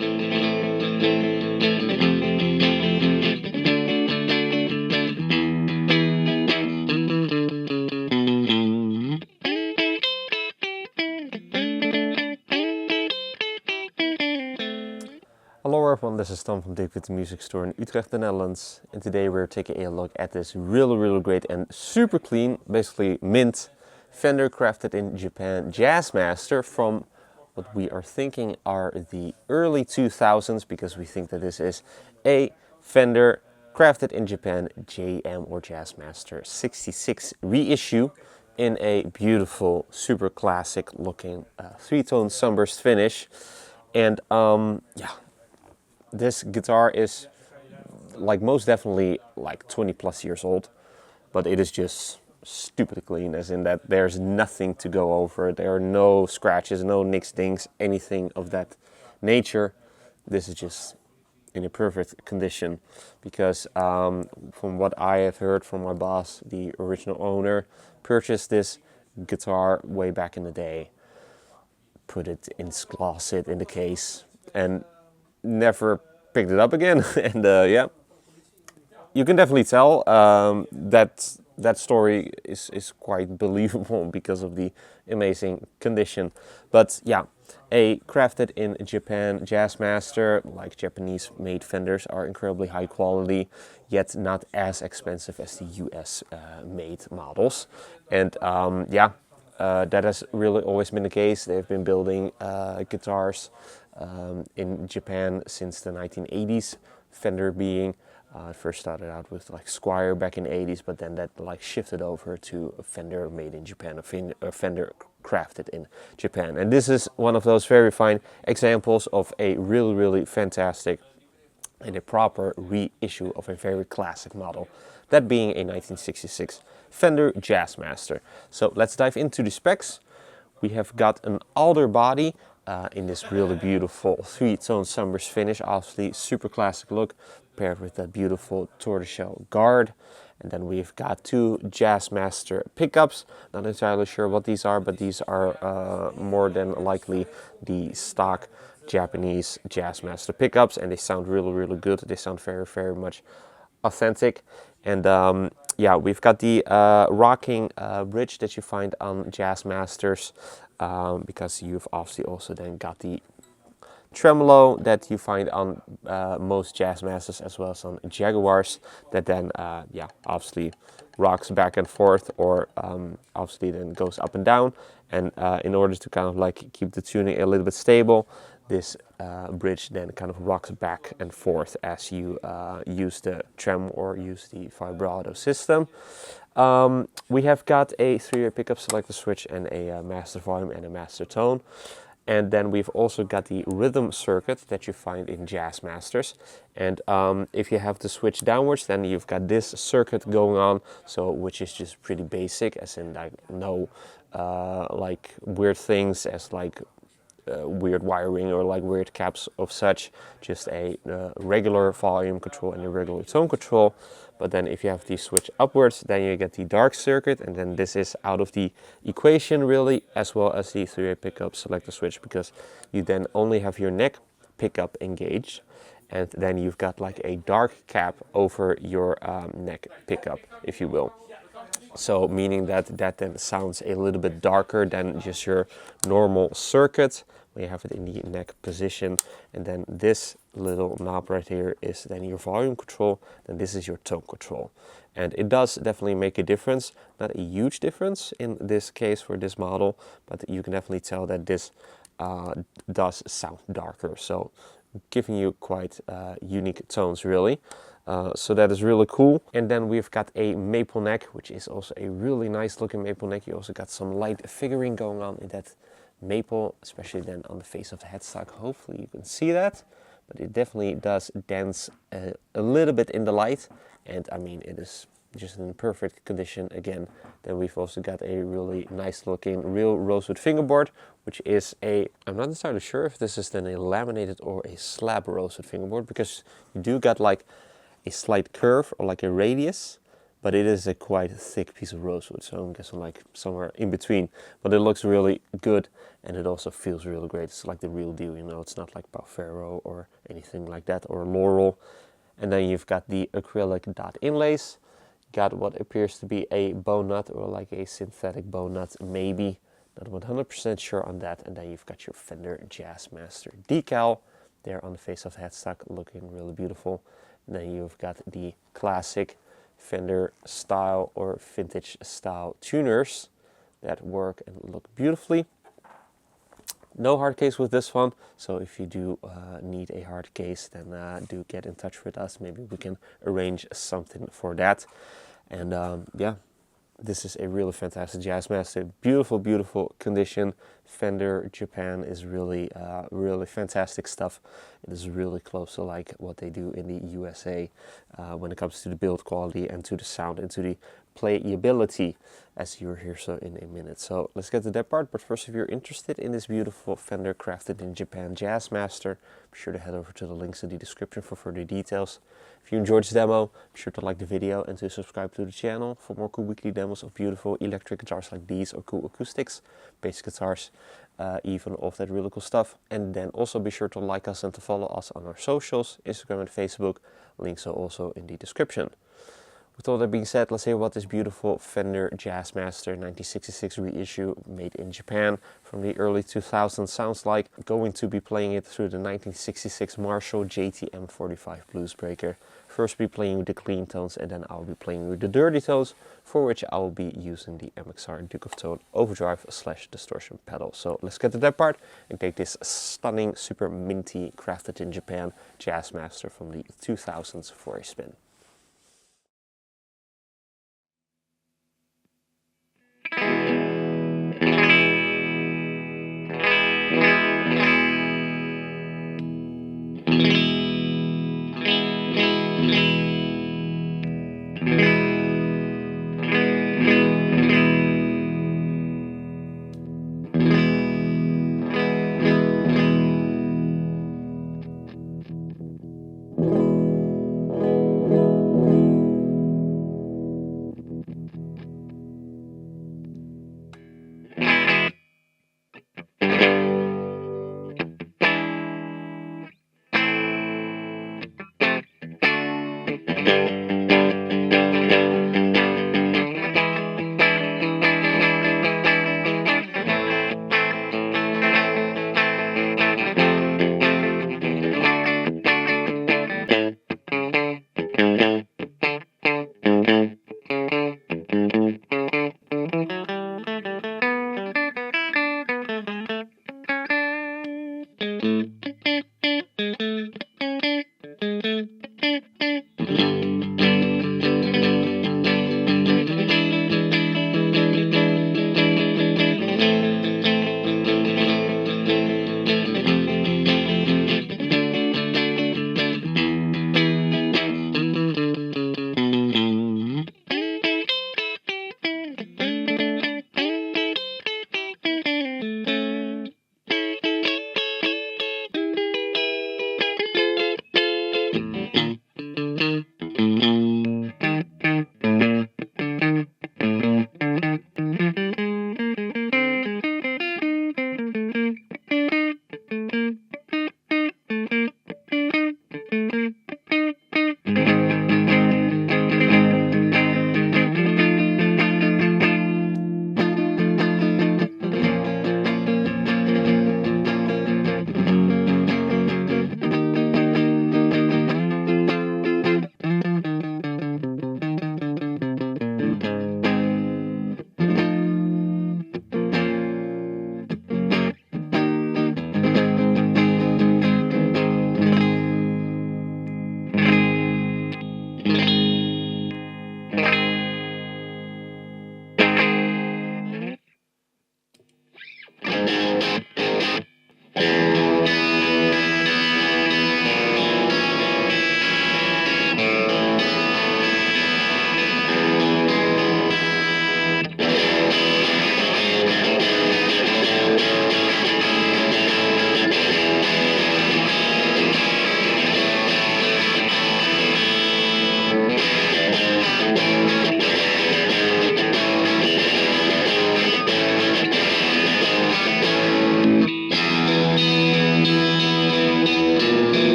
Hello everyone, this is Tom from Dirk Witte Music Store in Utrecht, the Netherlands. And today we're taking a look at this really great and super clean, basically mint, Fender crafted in Japan Jazzmaster from what we are thinking are the early 2000s, because we think that this is a Fender crafted in Japan JM or Jazzmaster 66 reissue in a beautiful, super classic looking three-tone sunburst finish. And yeah, this guitar is like most definitely like 20 plus years old, but it is just stupidly clean, as in that there's nothing to go over. There are no scratches, no nicks, dings, anything of that nature. This is just in a perfect condition, because from what I have heard from my boss, the original owner purchased this guitar way back in the day, put it in his closet in the case, and never picked it up again. And yeah, you can definitely tell that story is quite believable because of the amazing condition. But yeah, a crafted in Japan Jazzmaster, like Japanese made Fenders, are incredibly high quality, yet not as expensive as the US made models. And yeah, that has really always been the case. They've been building guitars in Japan since the 1980s, Fender being. First started out with like Squier back in the 80s, but then that like shifted over to a Fender made in Japan, a Fender crafted in Japan. And this is one of those very fine examples of a really fantastic and a proper reissue of a very classic model, that being a 1966 Fender Jazzmaster. So let's dive into the specs. We have got an alder body in this really beautiful three-tone sunburst finish, obviously super classic look, paired with that beautiful tortoiseshell guard. And then we've got two Jazzmaster pickups. Not entirely sure what these are, but these are more than likely the stock Japanese Jazzmaster pickups, and they sound really good. They sound very much authentic. And yeah, we've got the rocking bridge that you find on Jazzmasters, because you've obviously also then got the tremolo that you find on most Jazzmasters, as well as on Jaguars, that then yeah, obviously rocks back and forth, or obviously then goes up and down. And in order to kind of like keep the tuning a little bit stable, this bridge then kind of rocks back and forth as you use the trem or use the vibrato system. We have got a 3-way pickup selector switch and a master volume and a master tone. And then we've also got the rhythm circuit that you find in Jazzmasters. And if you have the switch downwards, then you've got this circuit going on, so which is just pretty basic, as in like no like weird things as like weird wiring or like weird caps of such, just a regular volume control and a regular tone control. But then if you have the switch upwards, then you get the dark circuit, and then this is out of the equation really, as well as the 3-way pickup selector switch, because you then only have your neck pickup engaged, and then you've got like a dark cap over your neck pickup, if you will. So meaning that that then sounds a little bit darker than just your normal circuit when you have it in the neck position. And then this little knob right here is then your volume control, then this is your tone control. And it does definitely make a difference, not a huge difference in this case for this model, but you can definitely tell that this does sound darker, so giving you quite unique tones really. So that is really cool. And then we've got a maple neck, which is also a really nice looking maple neck. You also got some light figuring going on in that maple, especially then on the face of the headstock. Hopefully you can see that, but it definitely does dance a little bit in the light. And I mean, it is just in perfect condition again. Then we've also got a really nice looking real rosewood fingerboard, which is a, I'm not entirely sure if this is then a laminated or a slab rosewood fingerboard, because you do got like a slight curve or like a radius, but it is a quite thick piece of rosewood, so I'm guessing like somewhere in between. But it looks really good, and it also feels really great. It's like the real deal, you know. It's not like Palfero or anything like that, or Laurel. And then you've got the acrylic dot inlays. Got what appears to be a bow nut, or like a synthetic bow nut, maybe. Not 100% sure on that. And then you've got your Fender Jazzmaster decal there on the face of the headstock, looking really beautiful. And then you've got the classic Fender style or vintage style tuners that work and look beautifully. No hard case with this one, so if you do need a hard case, then do get in touch with us. Maybe we can arrange something for that. And yeah, this is a really fantastic Jazzmaster. Beautiful, beautiful condition. Fender Japan is really, really fantastic stuff. It is really close to like what they do in the USA when it comes to the build quality and to the sound and to the playability, as you'll hear so in a minute. So let's get to that part. But first, if you're interested in this beautiful Fender crafted in Japan Jazzmaster, be sure to head over to the links in the description for further details. If you enjoyed this demo, be sure to like the video and to subscribe to the channel for more cool weekly demos of beautiful electric guitars like these, or cool acoustics, bass guitars, even of that really cool stuff. And then also be sure to like us and to follow us on our socials, Instagram and Facebook. Links are also in the description. With all that being said, let's hear what this beautiful Fender Jazzmaster 1966 reissue made in Japan from the early 2000s sounds like. Going to be playing it through the 1966 Marshall JTM 45 Bluesbreaker. First be playing with the clean tones, and then I'll be playing with the dirty tones, for which I will be using the MXR Duke of Tone overdrive / distortion pedal. So let's get to that part and take this stunning, super minty, crafted in Japan Jazzmaster from the 2000s for a spin.